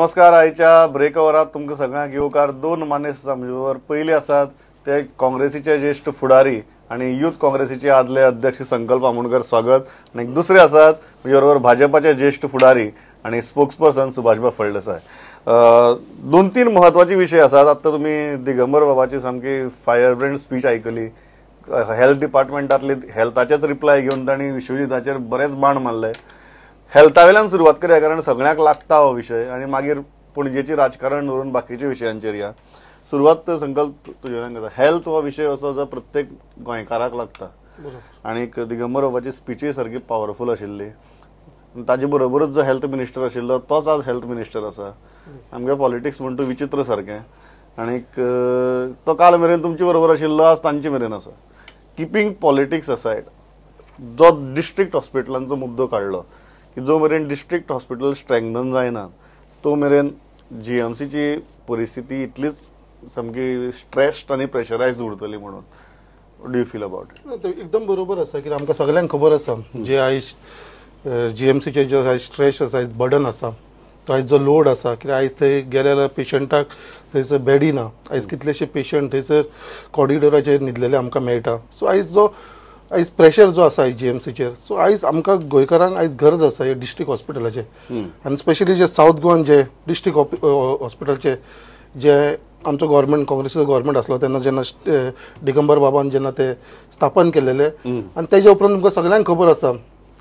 नमस्कार. आयच्या ब्रेक अवरात तुमकां सगळ्यांक येवकार. दोन मानेस आमचे पयले आसात ते काँग्रेसीचे ज्येष्ठ फुडारी आणि युथ काँग्रेसीचे आदले अध्यक्ष संकल्प आमोणकर, स्वागत. आणि दुसरे आसात म्हणजे बरोबर भाजपाचे ज्येष्ठ फुडारी आणि स्पोक्सपर्सन सुभाषबा फळदेसाय. दोन तीन महत्वाचे विषय आसात. आता तुम्ही दिगंबर बाबाची सामकी फायर ब्रँड स्पीच आयकली. हेल्थ डिपार्टमेंटातले हेल्थाचेच रिप्लाय घेवन तांणी विश्वजिताचेर बरेच बाण मारले. हेल्थावेल्यान सुरवात करूया कारण सगळ्यांक लागता हो विषय आणि मागीर पणजेची राजकारण धरून बाकीच्या विशयांचेर या. सुरवात संकल्प तुज्यान करता. हेल्थ हो विषय असो जो प्रत्येक गोंयकाराक लागता आणि दिगंबर बाबाची स्पीचूय सारकी पॉवरफुल आशिल्ली. ताजे बरोबरच जो हेल्थ मिनिस्टर आशिल्लो तोच आज हेल्थ मिनिस्टर आसा. आमगे पॉलिटिक्स म्हणटा विचित्र सारकें. आणि तो काल मेरेन तुमचे बरोबर आशिल्लो, आज तांचे मेरेन आसा. किपींग पॉलिटिक्स असायड, जो डिस्ट्रिक्ट हॉस्पिटलांचो मुद्दो काडलो की जो मेरेन डिस्ट्रिक्ट हॉस्पिटल स्ट्रेंथन जायना तो मेरेन जीएमसीची परिस्थिती इतलीच सामकी स्ट्रेस्ड आणि प्रेशरायज्ड उरतली म्हणून. Do you feel about it? एकदम बरोबर आसा की आमकां सगळ्यांक खबर आसा जे आयज जीएमसीचे जो आयज स्ट्रेस आसा, आयज बर्डन आसा, तो आयज जो लोड आसा. कित्याक आयज थंय गेल्यार पेशंटाक थंयसर बेडी ना. आयज कितलेशे पेशंट थंयसर कॉरिडोराचेर न्हिदलेले आमकां मेळटा. सो आयज प्रेशर जो आसा जीएमसीचेर, सो आयज आमकां गोंयकारांक आयज गरज आसा हे डिस्ट्रिक्ट हॉस्पिटलाचे. आनी स्पेशली जे साऊथ गोवन जे डिस्ट्रिक्ट हॉस्पिटलचे जे आमचो गव्हर्मेंट काँग्रेसीचो गव्हर्मेंट आसलो तेन्ना जेन्ना दिगंबर बाबान जेन्ना ते स्थापन केलेले आनी तेज्या उपरांत तुमकां सगळ्यांक खबर आसा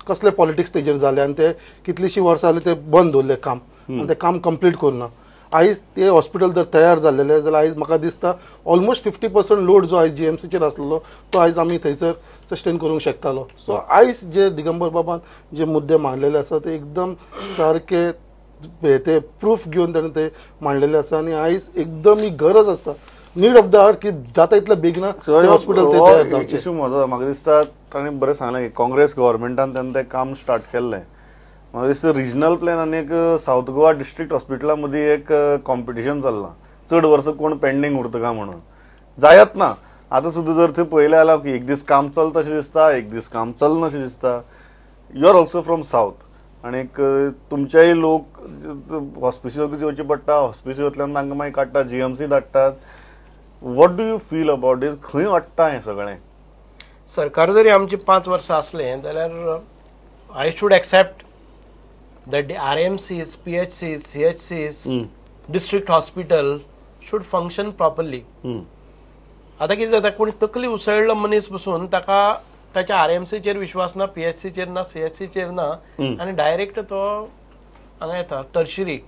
कसले पॉलिटिक्स तेजेर जाले आनी ते कितलीशीं वर्सां जाली ते बंद दवरले काम आनी ते काम कंप्लीट करूना. आयज ते हॉस्पिटल जर तयार जाल्लेले जाल्यार आयज म्हाका दिसता ऑलमोस्ट 50% लोड जो आयज जीएमसीचेर आसलेलो तो आयज आमी थंयसर सस्टेन करूंक शकतालो. सो आयज जे दिगंबर बाबान जे मुद्दे मांडलेले आसा ते एकदम सारके ते प्रूफ घेवन ताणें ते मांडलेले आसा आनी आयज एकदम ही गरज आसा, नीड ऑफ द आवर की जाता इतल्या बेगीन हॉस्पिटल तयार जावचें. इशू म्हाका दिसता ताणें बरें सांगलें की काँग्रेस गव्हर्मेंटान तेन्ना तें काम स्टार्ट केल्लें. म्हाका दिसता रिजनल प्लॅन आनी एक साऊथ गोवा डिस्ट्रिक्ट हॉस्पिटला मदीं एक कॉम्पिटिशन चल्लां चड वर्सां कोण पेंडींग उरता काय म्हणून. जायत ना. आतां सुद्दां जर थंय पळयलें जाल्यार की एक दीस काम चलता अशें दिसता, एक दीस काम चलना अशें दिसता. You are also from south आणि तुमचेय लोक हॉस्पिटलांत येवचे पडटा, हॉस्पिटलांतल्यान तांकां मागीर काडटा, जीएमसी धाडटात. What do you feel about it? खंय वाडटा हें सगळें? सरकार जरी आमची 5 वर्सां असलें जाल्यार I should accept that the RMCs, PHCs, CHCs, district hospital should function properly. आता कितें जाता, कोणी तकली उसळ्ळो मनीस बसून ताका ताच्या आरएमसीचेर विश्वास ना, पीएचसीचेर ना, सीएचसीचेर ना आनी डायरेक्ट तो हांगा येता टर्शरी.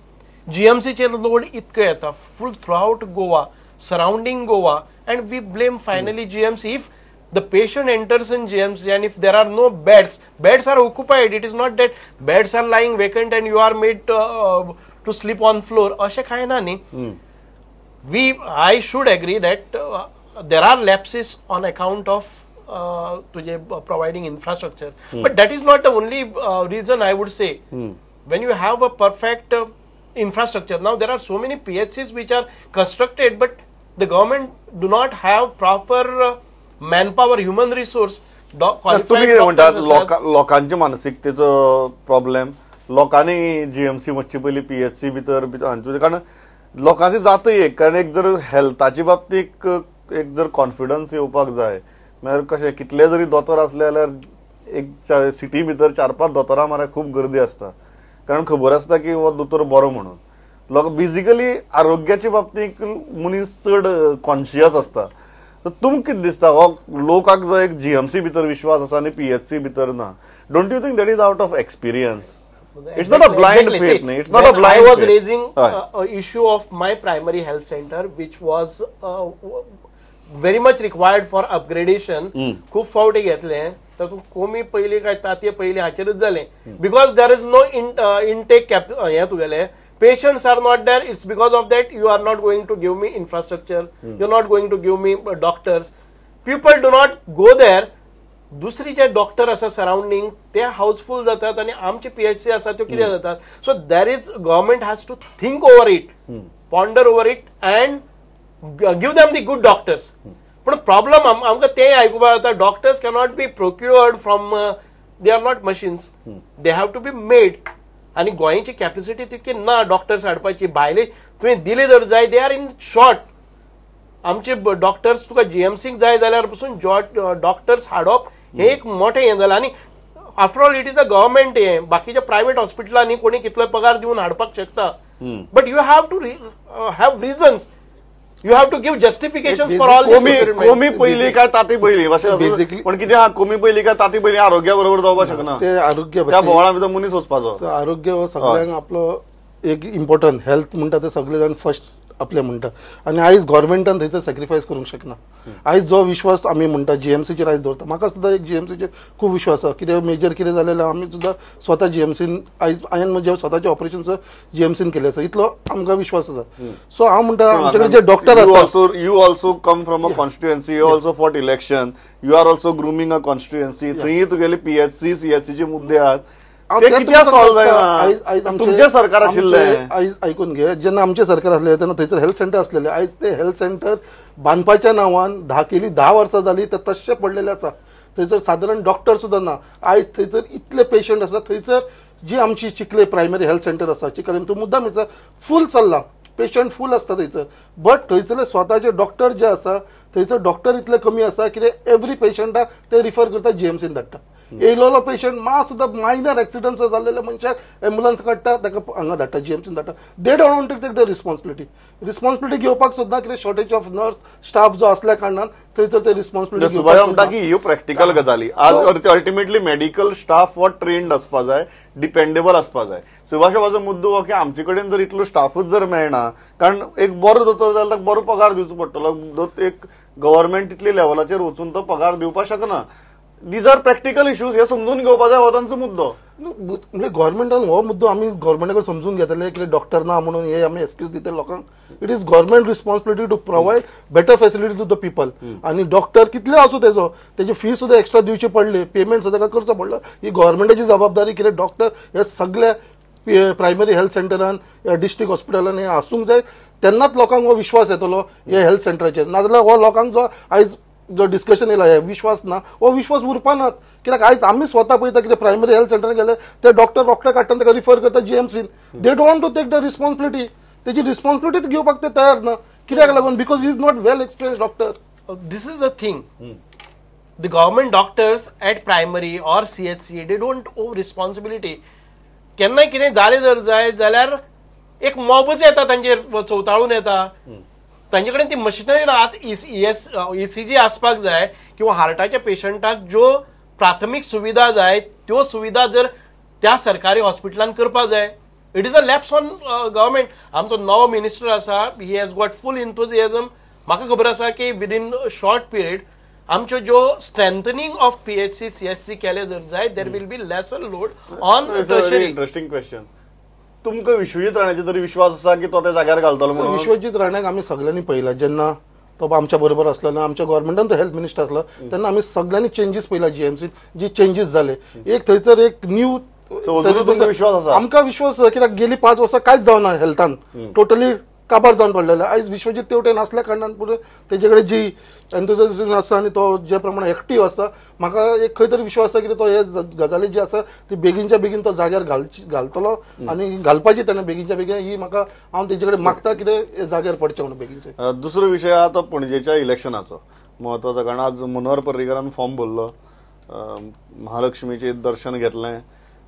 जीएमसीचेर लोड इतको येता full throughout Goa, surrounding Goa, and we blame finally GMC. If the patient enters in GMC and if there are no beds are occupied. It is not that beds are lying vacant and you are made to sleep on floor. Ashe kai na ni. I should agree that there are lapses on account of providing infrastructure, but that is not the only reason I would say. When you have a perfect infrastructure, now there are so many PHCs which are constructed but the government do not have proper manpower, human resource. तुम्ही कितें म्हणटात लोकांच्या मानसिकतेचो problem? लोकांनी GMC वचचे पयलीं PHC भितर कारण लोकांची जाता एक, कारण एक जर हेल्थाची बाबतीत एक जर कॉन्फिडन्स येवपाक जाय म्हळ्यार कशें कितले जरी दोतोर असले जाल्यार एक सिटी भितर 4-5 दोतोरां मार खूब गर्दी आसता कारण खबर आसता की हो दोतोर बरो म्हणून. लोक बेजिकली आरोग्याच्या बाबतीत मनीस चड कॉन्शियस आसता. तर तुमकां कितें दिसता हो लोकांक जो एक जीएमसी भितर विश्वास आसा आनी पीएचसी भितर ना? Don't you think that is out of experience? It's not a blind faith. It's not a blind faith. I was raising issue of my primary health center which was very much required for upgradation. खूप फावटी घेतले तातूंत कोमी पयलीं काय तातये पयलीं हाचेरच जालें because there is no intake हें तुगेलें. Patients are not there. It's because of that you are not going to give me infrastructure. You're not going to give me doctors. People do not go there. दुसरी जे doctor आसा surrounding ते house full जातात आणि आमचे PHC आसा त्यो कितें जातात. So there is government has to think over it, ponder over it and give them the good doctors. पण प्रॉब्लेम आमकां ते आयकुपाक जाता doctors cannot be procured from, they are not machines, they have to be made. आनी गोंयची capacity तितकी ना doctors हाडपाची. भायले तुवें दिले जर जाय दे आर इन शॉर्ट. आमचे डॉक्टर्स तुका जीएमसीक जाय जाल्यार पसून डॉक्टर्स हाडप हे एक मोठें हें जालां. आनी after all it is a government हें. बाकीच्या प्रायव्हेट हॉस्पिटलांनी कोणी कितलो पगार दिवन हाडपाक शकता. But you have to have reasons. You have to give justification for all. कोमी पहिली काय ताती पहिली बेसिकली. पण किती हा कोमी पहिली काय ताती पहिली आरोग्या बरोबर जावपाक शकना. ते आरोग्य त्या बोवाळा भितर मनीस वचपाचो. आरोग्य हो सगळ्यांक आपलो एक इम्पॉर्टंट. हेल्थ म्हणटा ते सगळे जाण फर्स्ट आपले म्हणटा. आनी आयज गव्हर्मेंटान थंयसर सॅक्रिफायस करूंक शकना. आयज जो विश्वास आमी म्हणटा जीएमसीचेर आयज दवरता, म्हाका सुद्दां एक जीएमसीचेर खूब विश्वास आसा. कितें मेजर कितें जालें जाल्यार आमी सुद्दां स्वता जीएमसीन आयज हांवें म्हजे स्वताचे ऑपरेशन जीएमसीन केलें आसा, इतलो आमकां विश्वास आसा. सो हांव म्हणटा आमचे कडेन जे डॉक्टर आसा. You also come from a constituency, you also fought election, you are also grooming a constituency. थंय तुगेले पीएचसी सीएचसीचे मुद्दे आहात ते कित्याक सॉल्व जायना. तुमचे सरकार आशिल्लें. आयज आयकून घे, जेन्ना आमचे सरकार आसलें तेन्ना थंयसर हेल्थ सेंटर आसलेले. आयज ते हेल्थ सेंटर बांदपाच्या नांवान 10 वर्सां जालीं ते तशे पडलेले आसा. थंयसर सादारण डॉक्टर सुद्दां ना. आयज थंयसर इतले पेशंट आसा. थंयसर जी आमची चिखले प्रायमरी हेल्थ सेंटर आसा चिखले तो मुद्दाम फूल चल्ला. पेशंट फूल आसता थंयसर. बट थंयसरले स्वताचे डॉक्टर जे आसा थंयसर डॉक्टर इतले कमी आसा कितें एवरी पेशंटाक ते रिफर करता जीएमसीन धाडटा. येयलोलो पेशंट सुद्दां मायनर एक्सिडंट्स जाल्लेले मनशाक एम्बुलन्स काडटा ताका हांगा धाडटा जीएमसीन धाडटा. They don't want to take the responsibility घेवपाक सुद्दां कितें शॉर्टेज ऑफ नर्स स्टाफ जो असल्या कारणान थंयसर ते रिस्पॉन्सिबिलिटी सुभाष म्हणटा की ह्यो प्रॅक्टिकल गजाली. आज अल्टिमेटली मेडिकल स्टाफ हो ट्रेन्ड आसपा जाय, डिपेंडेबल आसपा जाय. सुभाषाचो मुद्दो हो की आमचे कडेन जर इतलो स्टाफूच जर मेळना, कारण एक बरो दोतोर जाल्यार ताका बरो पगार दिवचो पडटलो. एक गव्हर्मेंट इतले लेवलाचेर वचून तो पगार दिवपाक शकना. These are practical issues. हे समजून घेवपा जाय हो तांचो मुद्दो. म्हणजे गव्हर्मेंटान हो मुद्दो आमी गव्हर्मेंटा कडेन समजून घेतले की डॉक्टर ना म्हणून हे आमी एक्सक्यूज दितले लोकांक. It is government responsibility to provide better facility to the people. आनी डॉक्टर कितले आसूं तेजी फी सुद्दां एक्स्ट्रा दिवची पडली, पेमेंट सुद्दां ताका करचो पडलो. ही गव्हर्मेंटाची जबाबदारी. कितें डॉक्टर हे सगळे प्रायमरी हेल्थ सेंटरान या डिस्ट्रिक्ट हॉस्पिटलान हे आसूंक जाय. तेन्नाच लोकांक हो विश्वास येतलो हे हेल्थ सेंटराचेर. नाजाल्यार हो लोकांक जो आयज जो डिस्कशन येयला हे विश्वास ना, हो विश्वास उरपानात. कित्याक आयज आमी स्वता पळयता कितें प्रायमरी हेल्थ सेंटरान गेले ते डॉक्टर काडटा ताका रिफर करता जीएमसीन. They don't want to take the responsibility. तेजी रिस्पॉन्सिबिलिटी घेवपाक ते तयार ना. कित्याक लागून? Because he is not well experience doctor. This is a thing. The government doctors at primary or CHC they don't owe responsibility. केन्नाय कितें जालें जर जाय जाल्यार एक मॉबच येता तांचेर चवताळून येता. तांचे कडेन ती मशिनरी ना. ECG आसपाक जाय किंवा हार्टाच्या पेशंटाक ज्यो प्राथमीक सुविधा जाय त्यो सुविधा जर त्या सरकारी हॉस्पिटलान करपाक जाय. It is a lapse on government. आमचो नवो मिनिस्टर आसा, ही हॅज गॉट फूल इन्थुजियाझम. म्हाका खबर आसा की विदीन शॉर्ट पिरियड आमच्यो ज्यो स्ट्रेंथनिंग ऑफ PHC CHC केले जर जाय there will be lesser load on tertiary. Interesting question. तुमकां विश्वजीत राणाचेर तरी विश्वास आसा की तो त्या जाग्यार घालतलो म्हणून? विश्वजीत राणाक आमी सगळ्यांनी पळयला. जेन्ना तो आमच्या बरोबर आसलो, आमच्या गव्हर्मेंटान तो हेल्थ मिनिस्टर आसलो, तेन्ना आमी सगळ्यांनी चेंजीस पळयला जीएमसीन. जी चेंजीस जाले एक थंयसर एक न्यू विश्वास आसा. आमकां विश्वास आसा. कित्याक गेली 5 वर्सां कांयच जावना हेल्थान. टोटली काबार जावन पडलेले. आयज विश्वजीत तेवटेन नासल्या कारणान पुढे तेजे कडेन जी एन्थुजियाझम आसा आनी तो जे प्रमाणे एक्टीव आसा, म्हाका एक खंय तरी विश्वास आसा की तो हे गजाली जी आसा ती बेगीनच्या बेगीन तो जाग्यार घालतलो आनी घालपाची ताणें बेगीनच्या बेगीन. ही म्हाका हांव तेजे कडेन मागता कितें जाग्यार पडचें म्हणून बेगीनचे. दुसरो विशय आहा तो पणजेच्या इलेक्शनाचो म्हत्वाचो. कारण आज मनोहर पर्रीकरान फॉर्म भरलो, महालक्ष्मीचें दर्शन घेतलें,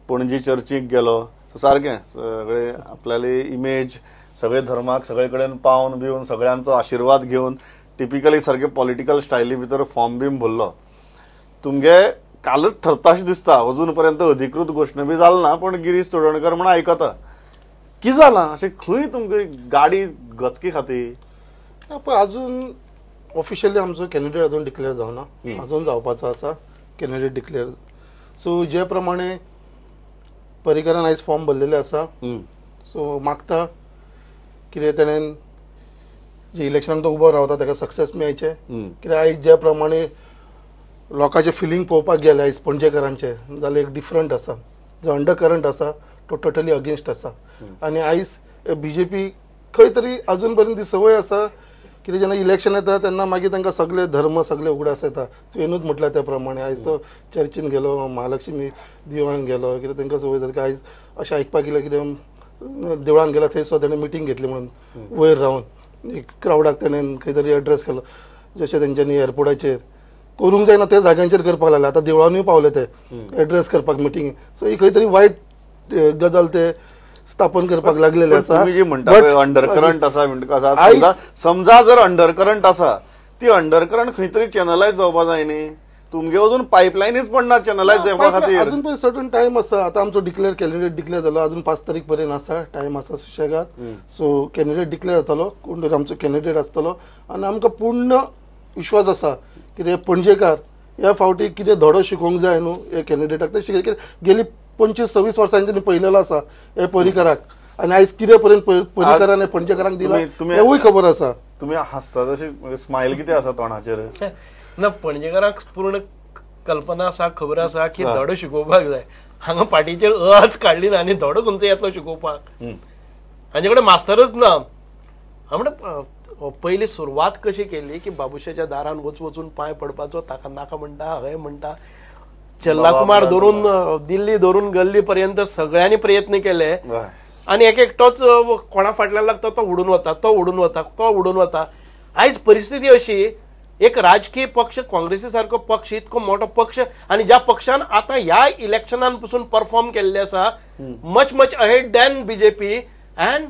पणजी चर्चीक गेलो. सारकें सगळे आपल्याली इमेज सगळे धर्माक सगळे कडेन पावन बिवन सगळ्यांचो आशिर्वाद घेवन टिपिकली सारखे पॉलिटिकल स्टायली भितर फॉर्म बीम भरलो. तुमगे कालच ठरता अशें दिसता. अजून पर्यंत अधिकृत घोशणा बी जाली ना, पण गिरीश चोडणकर म्हण आयकता. कितें जालां अशें खंय तुमगे गाडी गचके खातीर? पळय अजून ऑफिशियली आमचो कॅन्डिडेट अजून डिक्लेअर जावना. अजून जावपाचो आसा कॅन्डिडेट डिक्लेअर. सो जे प्रमाणे पर्रीकरान आयज फॉर्म भरलेले आसा, सो मागता कितें तेणेन जे इलेक्शनाक तो उबो रावता ताका सक्सेस मेळचे. कित्याक आयज जे प्रमाणे लोकांचे फिलींग पळोवपाक गेले आयज पणजेकरांचे जाल्यार एक डिफरंट आसा. जो अंडर करंट आसा तो टोटली अगेन्स्ट आसा. आनी आयज BJP खंय तरी अजून पर्यंत ती संवय आसा कितें जेन्ना इलेक्शन येता तेन्ना मागीर तांकां सगळे धर्म सगळे उगडास येता तुवेंनूच म्हटल्या त्या प्रमाणे आयज तो चर्चीन गेलो महालक्ष्मी देवळान गेलो कितें तांकां संवय जाता की आयज अशें आयकपाक येयलें कितें देवळान गेला थंय सुद्दां ताणें मिटींग घेतली म्हणून वयर रावन एक क्रावडाक ताणें खंय तरी एड्रेस केलो जशें तेंच्यांनी एअरपोर्टाचेर करूंक जायना त्या जाग्यांचेर करपाक लागले आतां देवळानूय पावले ते एड्रेस करपाक मिटींग सो ही खंय तरी वायट गजाल ते स्थापन करपाक लागलेले आसा तुम्ही जे म्हणटा अंडरकरंट आसा समजा जर अंडरकरंट आसा ती अंडरकरंट खंय तरी चॅनलायज जावपाक जाय न्ही तुमगे अजून पायपलायनीच पडना चॅनलायज जावपा खातीर अजून पण सर्टन टाइम आसा आतां आमचो कॅन्डिडेट डिक्लेअर जालो अजून 5 तारीख पर्यंत आसा टाइम आसा सुशेगाद सो कॅन्डिडेट डिक्लेअर जातलो कोण तरी आमचो कॅन्डिडेट आसतलो आनी आमकां पूर्ण विश्वास आसा कितें पणजेकार ह्या फावटी कितें धडो शिकोवंक जाय न्हू हे कॅन्डिडेटाक ते शिकयले गेली 25-26 वर्सांनी पयलेलो आसा हे परिकाराक आनी आयज कितें पर्यंत परिकारान पणजेकारांक दिला हेवूय खबर आसा तुम्ही हसता तशी स्मायल कितें आसा तोंडाचेर ना पणजेकारांक पूर्ण कल्पना आसा खबर आसा की धडो शिकोवपाक जाय हांगा पाटीचेर अच काडली ना आनी धडो खंयचो येतलो शिकोवपाक हांचे कडेन मास्टरच ना हांव म्हणटा पयली सुरवात कशी केली की बाबुशाच्या दारान वचून पांय पडपाचो ताका नाका म्हणटा हय म्हणटा चल्लाकुमार धरून दिल्ली धरून गल्ली पर्यंत सगळ्यांनी प्रयत्न केले आणि एक एकटोच कोणा फाटल्यान लागता तो उडून वता आयज परिस्थिती अशी एक राजकीय पक्ष काँग्रेसी सारको पक्ष इतको मोठो पक्ष आणि ज्या पक्षान आता ह्या इलेक्शनान पासून परफॉर्म केल्ले आसा much ahead than BJP and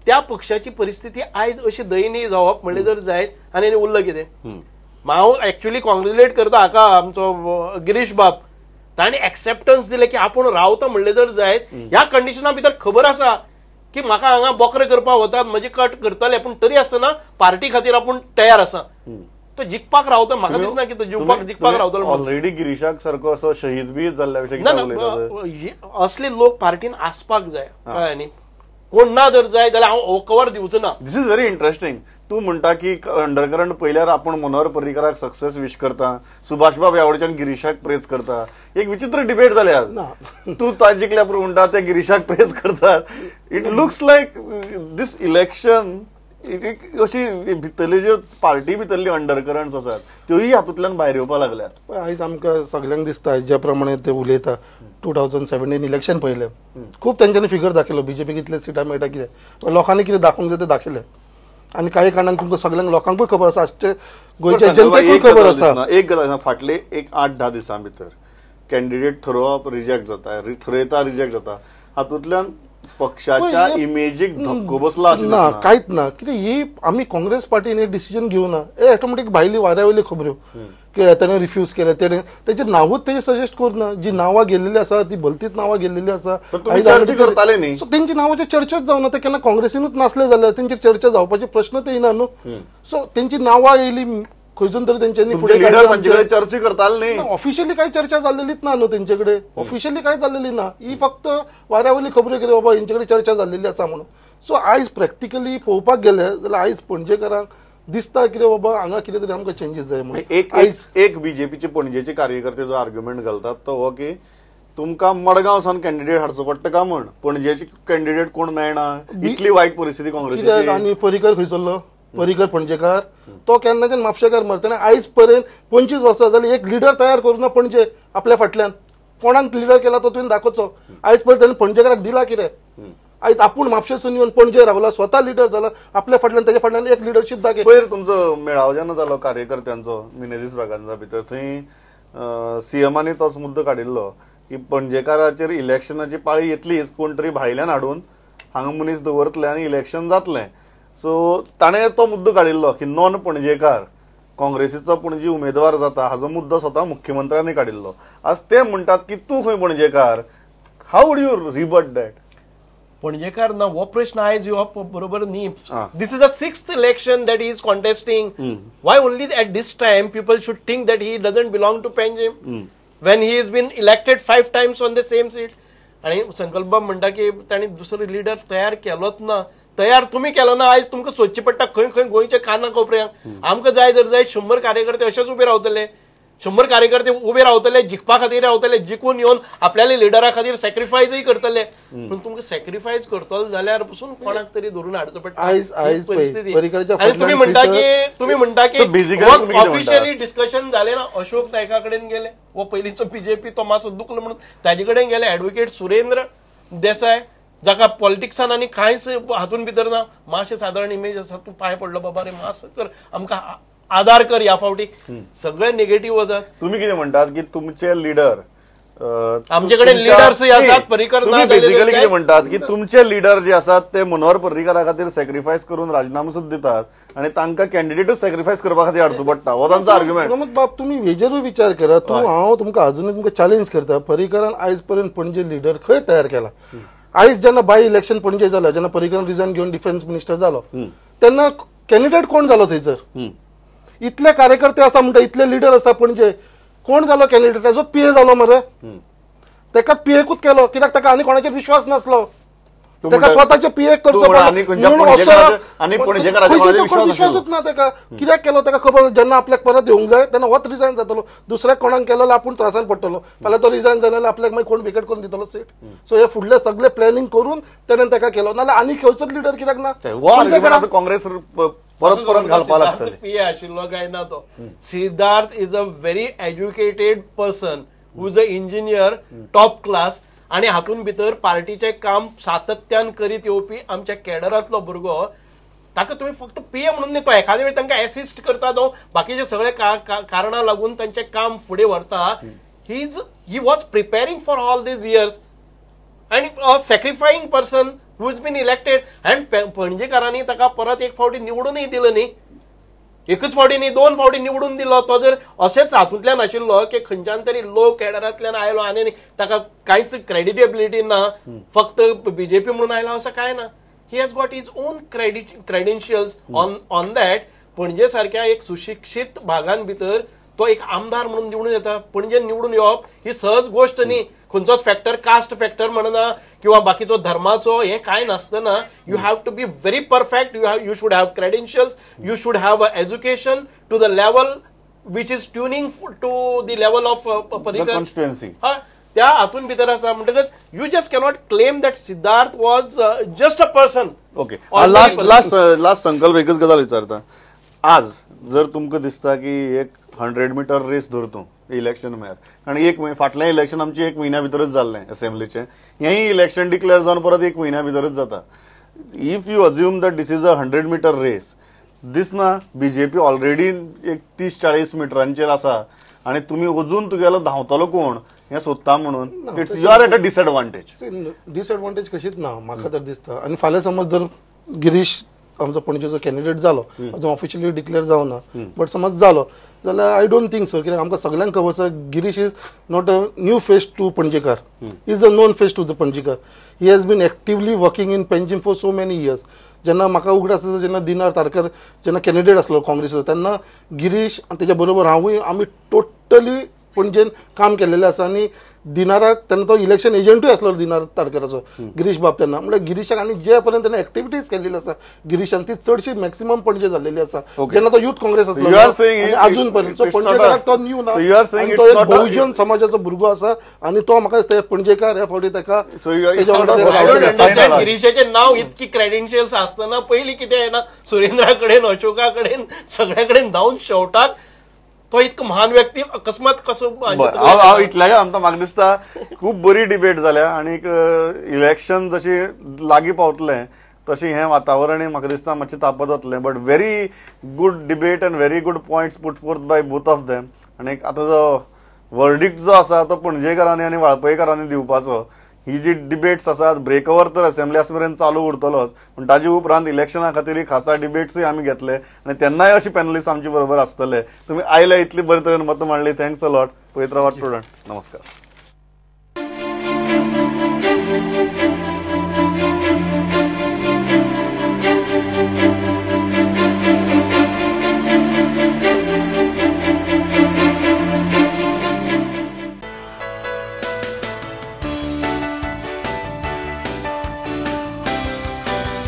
त्या पक्षाची परिस्थिती आयज अशी दयनीय जावप म्हणजे जर जायत आनी उरलं कितें हांव एक्चुअली कॉंग्रेच्युलेट करता हाका आमचो गिरीश बाब ताणी एक्सेप्टन्स दिले की आपण रावता म्हणले जर जायत ह्या कंडिशना भितर खबर आसा की म्हाका हांगा बोकरे करपाक वतात म्हजे कट करतले पूण तरी आसतना पार्टी खातीर आपूण तयार आसा तो जिखपाक रावता म्हाका दिसना की तो जिखपाक रावतलो ऑलरेडी गिरीशाक सारको असो शहीद बी जाल्ल्या विशयी असले लोक पार्टीन आसपाक जाय कळ्ळें न्ही कोण ना जर जाय जाल्यार हांव कवर दिवचो ना दिस इज व्हेरी इंटरेस्टिंग तू म्हणटा की अंडरकरंट पयल्यार आपण मनोहर पर्रीकराक सक्सेस विश करता सुभाष बाब ह्या वटेच्यान गिरीशाक प्रेज करता एक विचित्र डिबेट जाले आज तू जिंकल्या म्हणटा ते गिरीशाक प्रेज करतात it looks like this election अशी भितरली ज्यो पार्टी भितरली अंडरकरंट्स आसात त्योय हातूंतल्यान भायर येवपाक लागल्यात आयज आमकां सगळ्यांक दिसता ज्या प्रमाणे ते उलयता 2017 इलेक्शन पयलें खूब तेंच्यांनी फिगर दाखयलो बीजेपी कितले सिटां मेळटा कितें लोकांनी कितें दाखोवंक जाय तें दाखयलें आनी कांय कारणान तुमकां सगळ्यांक लोकांकूय खबर आसा गोंयच्या जनतेकूय खबर आसा एक गजाल फाटले एक 8-10 दिसां भितर कॅन्डिडेट थरोवप रिजेक्ट जाता थरयता रिजेक्ट जाता हातूंतल्यान पक्षाच्या इमेजीक धक्को बसला ना कांयच ना कितें ही आमी काँग्रेस पार्टीन एक डिसिजन घेवना हे ऑटोमॅटीक भायली वाऱ्यावयली खबऱ्यो की ताणें रिफ्यूज केलें तेजें नांवूच तेजें सजेस्ट करना जी नांवां गेल्लेली आसा ती भलतीच नांवां गेल्लेली आसा करताले न्ही सो तेंची नांवांची चर्चाच जावना ते केन्ना काँग्रेसीनूच नासले जाल्यार तेंचेर चर्चा जावपाचे प्रश्न ते येना न्हू सो तेंची नांवां येयली खंयसून तरी तेंच्यांनी फुडें चर्चा करताले न्ही ऑफिशियली कांय चर्चा जाल्लीच ना न्हू तेंचे कडेन ऑफिशियली कांय जाल्लेली ना ही फक्त वाऱ्यावयली खबऱ्यो कितें बाबा हेंचे कडेन चर्चा जाल्लेली आसा म्हणून सो आयज प्रॅक्टिकली पळोवपाक गेले जाल्यार आयज पणजेकारांक दिसता कितें बाबा हांगा कितें तरी आमकां चेंजीस जाय म्हणून एक बीजेपीचे पणजेचे कार्यकर्ते जो आर्ग्युमेंट घालतात तो हो की तुमकां मडगांवसान कॅन्डिडेट हाडचो पडटा काय म्हण पणजेचे कॅन्डिडेट कोण मेळना इतली वायट परिस्थिती काँग्रेसीची आनी पर्रीकर खंय चल्लो पर्रीकर पणजेकार तो केन्नाच्यान म्हापशेकार मरतना आयज पर्यंत 25 वर्सां जाली एक लिडर तयार करूना पणजे आपल्या फाटल्यान कोणाक लिडर केला तो तुवें दाखोवचो आयज पर्यंत ताणें पणजेकाराक दिला कितें आयज आपूण म्हापशेसून येवन पणजे रावला स्वता लिडर जाला आपल्या फाटल्यान ताच्या फाटल्यान एक लिडरशीप दाखय पयर तुमचो मेळावो जेन्ना जालो कार्यकर्त्यांचो मिनेजीस बागांचा भितर थंय सीएमांनी तोच मुद्दो काडिल्लो की पणजेकाराचेर इलेक्शनाची पाळी येतलीच कोण तरी भायल्यान हाडून हांगा मनीस दवरतले आनी इलेक्शन जातलें सो ताणें तो मुद्दो काडिल्लो की नॉन पणजेकार काँग्रेसीचो पणजी उमेदवार जाता हाजो मुद्दो स्वता मुख्यमंत्र्यांनी काडिल्लो आज ते म्हणटात की तूं खंय Panjekar how would you rebut that Panjekar ना हो प्रश्न आयज येवप बरोबर न्ही this is a 6th election that he is contesting why only at this time people should think that he doesn't belong to Panjim when he has been elected 5 times on the same seat आणि संकल्प बाब म्हणटा की ताणी दुसरो leader तयार केलोच ना तयार तुम्ही केलो ना आयज तुमकां सोदचें पडटा खंय खंय गोंयच्या काना कोपऱ्यांक आमकां जाय जर जाय 100 कार्यकर्ते अशेच उबे रावतले 100 कार्यकर्ते उभे रावतले, जिखपा खातीर रावतले, जिखून येवन आपल्याला लिडरा खातीर सॅक्रिफायजूय करतले. पण तुमकां सॅक्रिफायस करतलो जाल्यार पसून कोणाक तरी धरून हाडचो पडटा परिस्थिती. आणि तुम्ही म्हणटा की ऑफिशियली डिस्कशन जाले ना, अशोक नायका कडेन गेले, वो पयलींचो बीजेपी तो मातसो दुखलो म्हणून ताजे कडेन गेले. ॲडव्होकेट सुरेंद्र देसाय, जाका पॉलिटिक्सान आनी कांयच हातून भितर ना, मातशें सादारण इमेज आसा, तूं पांय पडलो बाबा रे, मातसो कर, आमकां आदार कर ह्या फावटी. सगळे निगेटिव्ह वतात. तुम्ही कितें म्हणटात की तुमचे लिडर आमचे कडेन लिडर्स आसात, पर्रीकर ना, बेसिकली कितें म्हणटात की तुमचे लिडर जे आसात ते मनोहर पर्रीकरा खातीर सॅक्रिफायस करून राजीनामो सुद्दां दितात आणि तांकां कॅन्डिडेटूच सॅक्रिफायस करपा खातीर हाडचो पडटा, हो तांचो आर्ग्युमेंट. प्रमोद बाब, तुम्ही हेजेरूय विचार करा. हांव तुमकां अजूनय तुमकां चॅलेंज करता, पर्रीकरान आयज पर्यंत पणजे लिडर खंय तयार केला? आयज जेन्ना बाय इलेक्शन पणजे जालें, जेन्ना पर्रीकरान रिजायन घेवन डिफेन्स मिनिस्टर जालो, तेन्ना कॅन्डिडेट कोण जालो थंयसर? इतले कार्यकर्ते आसा म्हणटा, इतले लिडर आसा पणजे, कोण जालो कॅन्डिडेट? ताजो पीए जालो मरे, तेकाच पीएकूच केलो. कित्याक ताका आनी कोणाचेर विश्वास नासलो, ताका स्वताचे पीए करचो विश्वासूच ना ताका. कित्याक केलो ताका खबर, जेन्ना आपल्याक परत येवंक जाय तेन्ना होच रिजायन जातलो. दुसऱ्याक कोणाक केलो जाल्यार आपूण त्रासान पडटलो, फाल्यां तो रिजायन जालो जाल्यार आपल्याक मागीर कोण विकेट करून दितलो सीट. सो हे फुडले सगळे प्लॅनिंग करून तेणेन ताका केलो, नाल्यार आनी खंयचोच लिडर कित्याक ना? काँग्रेस परत परत घालपा लागतले. पीए आशिल्लो काय ना तो. Siddharth is a very educated person, who is a engineer, top class, आणि हातून भितर पार्टीचे काम सातत्यान करीत येवपी आमच्या कॅडरांतलो भुरगो. ताका तुम्ही फक्त पीए म्हणून न्ही, तो एखाद्या वेळी तांकां असिस्ट करता, तो बाकीचे सगळे कारणां लागून तांचें काम फुडें व्हरता. He was preparing for all these years आणि a sacrificing person who is been elected. And पणजेकारांनी ताका परत एक फावटी निवडूनय दिलं न्ही, एकच फावटी न्ही, 2 फावटी निवडून दिलो. तो जर असेच हातूंतल्यान आशिल्लो की खंयच्यान तरी लो कॅडरांतल्यान आयलो आनी ताका कांयच क्रेडिटेबिलिटी ना, फक्त बीजेपी म्हणून आयला असं काय ना. He has got his on credentials on that. पणजे सारख्या एक सुशिक्षित भागान भितर तो एक आमदार म्हणून निवडून येता. पणजे निवडून येवप ही सहज गोष्ट न्ही. खंयचोच फॅक्टर, कास्ट फॅक्टर म्हणना किंवा बाकीचो धर्माचो हे काय नासतना. You have to be very perfect. You should have credentials, you should have education to the level which is tuning to the level of constituency. त्या हातून भितर आसा म्हणटकच you just cannot claim that Siddharth was just a person. Okay, last संकल्प एकच गजाल विचारता. आज जर तुमकां दिसता की एक 100 मीटर रेस धरतो इलेक्शन म्हळ्यार, आणि फाटलें इलेक्शन आमचे 1 म्हयन्या भितरच जाल्लें असेंब्लीचें, हेंय इलेक्शन डिक्लेअर जावन परत 1 म्हयन्या भितरच जाता. If you assume that this is a 100 meter race, दिसना बीजेपी ऑलरेडी एक 30-40 मिटरांचेर आसा आणि तुम्ही अजून तुगेलो धांवतलो कोण हें सोदता म्हणून it's you are at a disadvantage. Disadvantage कशीच ना म्हाका तर दिसता. आणि फाल्यां समज जर गिरीश आमचो पणजेचो कॅन्डिडेट जालो, अजून ऑफिशियली डिक्लेअर जावना, बट समज जालो जाल्यार आय डोंट थिंक सो, कित्याक आमकां सगळ्यांक खबर आसा Girish is not a new face to पणजेकार, is a known face to the पणजेकार. He has been actively working in Panjim for so many years. जेन्ना म्हाका उगड आसता, जेन्ना दिनार तारकर जेन्ना कॅन्डिडेट आसलो काँग्रेसीचो, तेन्ना गिरीश आनी तेच्या बरोबर हांवूय आमी टोटली पणजेन काम केलेलें आसा. आनी दिनाराक तेन्ना तो इलेक्शन एजंटूय आसलो दिनार तारकराचो, गिरीश बाब. तेन्ना म्हणल्यार गिरीशाक आनी जे पर्यंत तेणें एक्टिविटीज केल्ली आसा गिरीशान, ती चडशी मॅक्सिमम पणजे जाल्लेली आसा. जेन्ना तो युथ काँग्रेस आसलो अजून पर्यंत पणजेकाराक तो न्यू ना, तो एक बहुजन समाजाचो भुरगो आसा. आनी तो म्हाका दिसता पणजेकार ह्या फावटी ताका गिरीशाचे नाव इतकी क्रेडेन्शियल्स आसतना पयलीं कितें येना, सुरेंद्रा कडेन, अशोका कडेन, सगळ्या कडेन धांवन शेवटाक तो इतको महान व्यक्ती अकस्मात कसो. हांव इतल्या आमकां म्हाका दिसता खूब बरी डिबेट जाल्या आणि इलेक्शन जशी लागीं पावतलें तशी हें वातावरणय म्हाका दिसता मातशें तापत वतलें. But very good debate and very good points put fourth by both of them. आनी आतां जो वर्डिक्ट जो आसा तो पणजेकारांनी आनी वाळपयकारांनी दिवपाचो. ही जी डिबेट्स आसात, ब्रेकओवर तर असेंब्ली आस मेरेन चालू उरतलोच, पण ताजे उपरांत इलेक्शना खातीर खासा डिबेट्सूय आमी घेतले आनी तेन्नाय अशी पॅनलिस्ट आमचे बरोबर आसतले. तुमी आयले, इतली बरे तरेन मतां मांडली. Thanks a lot. पवित्रा वाट स्टुडंट, नमस्कार.